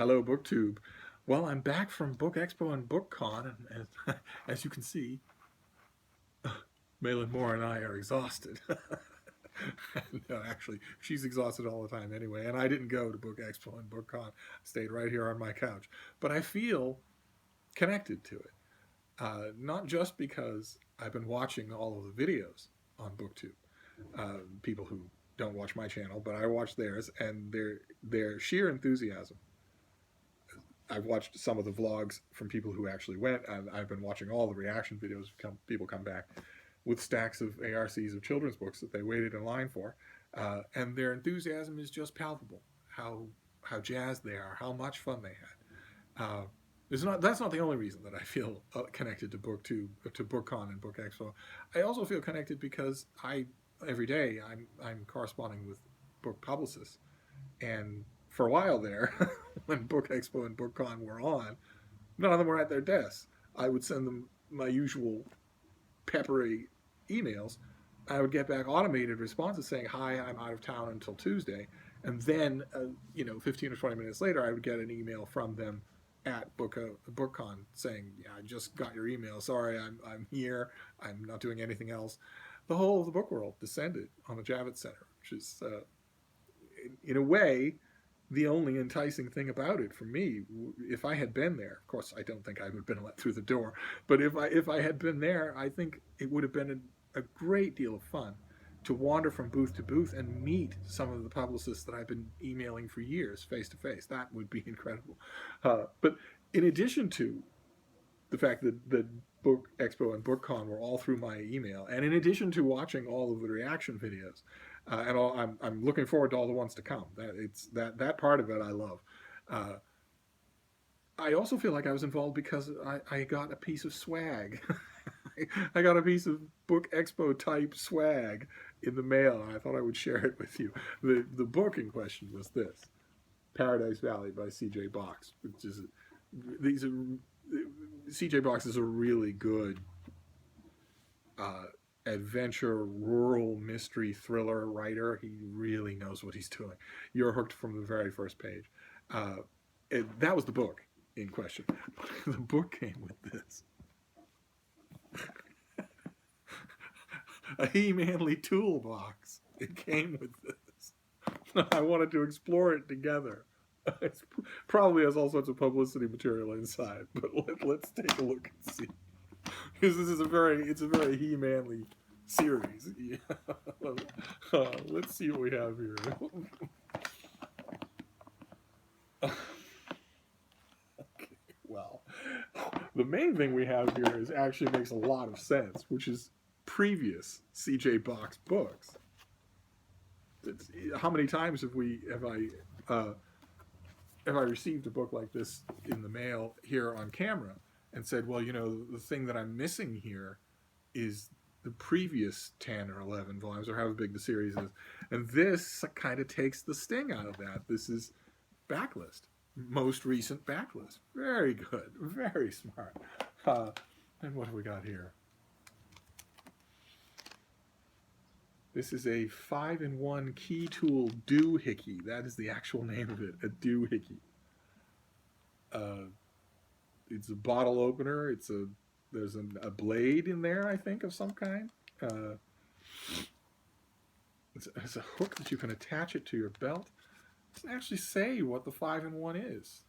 Hello, BookTube. Well, I'm back from Book Expo and BookCon, and as you can see, Malin Moore and I are exhausted. No, actually, she's exhausted all the time anyway, and I didn't go to Book Expo and BookCon. I stayed right here on my couch. But I feel connected to it, not just because I've been watching all of the videos on BookTube. People who don't watch my channel, but I watch theirs, and their sheer enthusiasm. I've watched some of the vlogs from people who actually went, and I've been watching all the reaction videos. People come back with stacks of ARCs of children's books that they waited in line for, and their enthusiasm is just palpable. How jazzed they are, how much fun they had. That's not the only reason that I feel connected to to BookCon and Book Expo. I also feel connected because I every day I'm corresponding with book publicists, and for a while there, when Book Expo and BookCon were on, none of them were at their desks. I would send them my usual peppery emails. I would get back automated responses saying, "Hi, I'm out of town until Tuesday," and then 15 or 20 minutes later, I would get an email from them at BookCon saying, "Yeah, I just got your email. Sorry, I'm here. I'm not doing anything else." The whole of the book world descended on the Javits Center, which is, in a way, the only enticing thing about it for me. If I had been there, of course I don't think I would have been let through the door, but if I had been there, I think it would have been a great deal of fun to wander from booth to booth and meet some of the publicists that I've been emailing for years face to face. That would be incredible. But in addition to the fact that Book Expo and BookCon were all through my email, and in addition to watching all of the reaction videos, I'm looking forward to all the ones to come. That part of it I love. Uh, I also feel like I was involved because I got a piece of swag. I got a piece of Book Expo type swag in the mail, and I thought I would share it with you. The book in question was this: Paradise Valley by C.J. Box, which is these are C.J. Box is a really good uh, adventure, rural mystery thriller writer. He really knows what he's doing. You're hooked from the very first page. Uh, that was the book in question. The book came with this a He-Manly toolbox. It came with this. I wanted to explore it together. It probably has all sorts of publicity material inside, but let's take a look and see. Because it's a very He-Manly series. Yeah. Let's see what we have here. Okay, well, the main thing we have here is actually makes a lot of sense, which is previous CJ Box books. How many times uh, have I received a book like this in the mail here on camera and said, well, the thing that I'm missing here is the previous 10 or 11 volumes, or however big the series is. And this kind of takes the sting out of that. This is backlist, most recent backlist. Very good, very smart. And what have we got here? This is a 5-in-1 key tool doohickey. That is the actual name of it, a doohickey. It's a bottle opener. There's a blade in there, I think, of some kind. Uh, it's a hook that you can attach it to your belt. It doesn't actually say what the 5-in-1 is.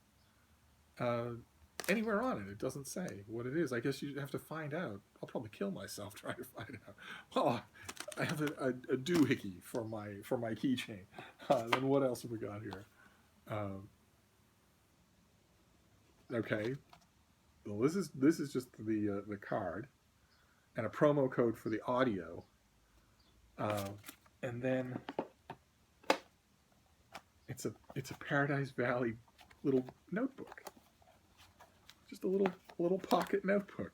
Anywhere on it, it doesn't say what it is. I guess you have to find out. I'll probably kill myself trying to find out. Well, I have a doohickey for my keychain. Then what else have we got here? Okay, well, this is just the card and a promo code for the audio, and then it's a Paradise Valley little notebook, just a little pocket notebook.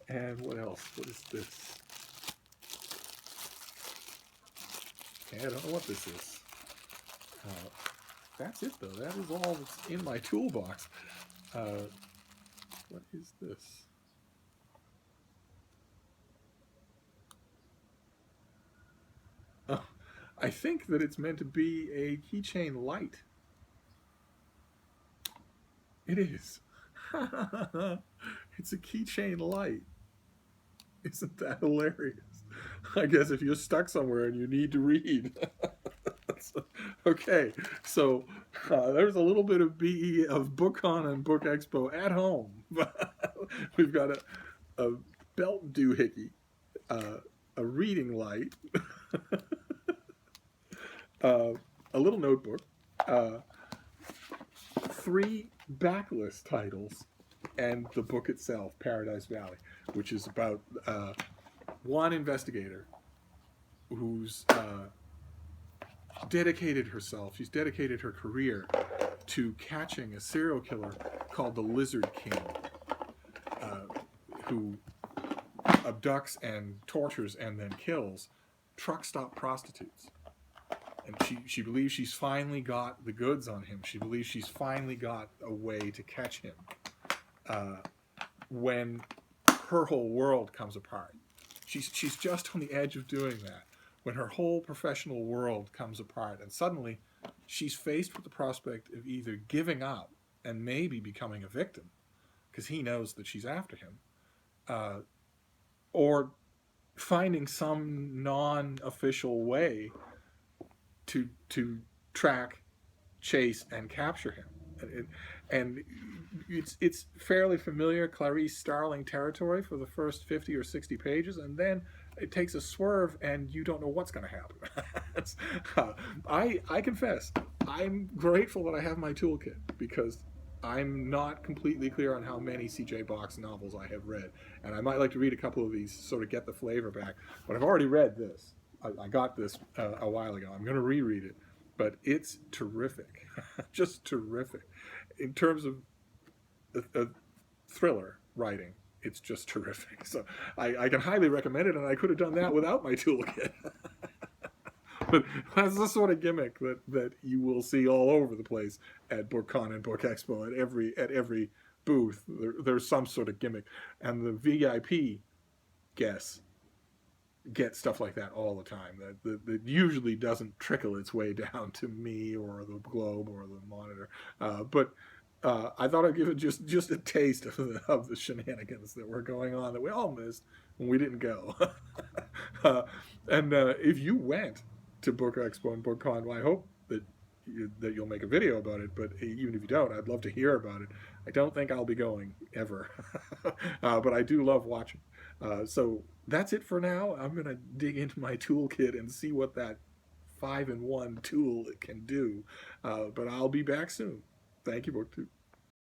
And what else? What is this? Okay, I don't know what this is. That's it though. That is all that's in my toolbox. What is this? Oh, I think that it's meant to be a keychain light. It is. It's a keychain light. Isn't that hilarious? I guess if you're stuck somewhere and you need to read. Okay, so there's a little bit of BE of BookCon and Book Expo at home. We've got a belt doohickey, uh, a reading light, uh, a little notebook, uh, three backlist titles, and the book itself, Paradise Valley, which is about one investigator who's dedicated herself, she's dedicated her career to catching a serial killer called the Lizard King, who abducts and tortures and then kills truck stop prostitutes. And she believes she's finally got the goods on him. She believes she's finally got a way to catch him when her whole world comes apart. She's just on the edge of doing that when her whole professional world comes apart, and suddenly she's faced with the prospect of either giving up and maybe becoming a victim because he knows that she's after him, or finding some non-official way to track, chase, and capture him. And it's fairly familiar Clarice Starling territory for the first 50 or 60 pages, and then it takes a swerve, and you don't know what's going to happen. I confess, I'm grateful that I have my toolkit because I'm not completely clear on how many C.J. Box novels I have read, and I might like to read a couple of these to sort of get the flavor back. But I've already read this. I got this a while ago. I'm going to reread it, but it's terrific, just terrific. In terms of thriller writing, it's just terrific. So I can highly recommend it, and I could have done that without my toolkit. But that's the sort of gimmick that you will see all over the place at BookCon and Book Expo. At every booth, there's some sort of gimmick, and the VIP guests get stuff like that all the time. That usually doesn't trickle its way down to me or the Globe or the Monitor. But I thought I'd give it just a taste of the shenanigans that were going on that we all missed when we didn't go. And if you went to Book Expo and BookCon, well, I hope that you'll make a video about it. But even if you don't, I'd love to hear about it. I don't think I'll be going ever, but I do love watching. So that's it for now. I'm going to dig into my toolkit and see what that 5-in-1 tool can do. But I'll be back soon. Thank you, BookTube.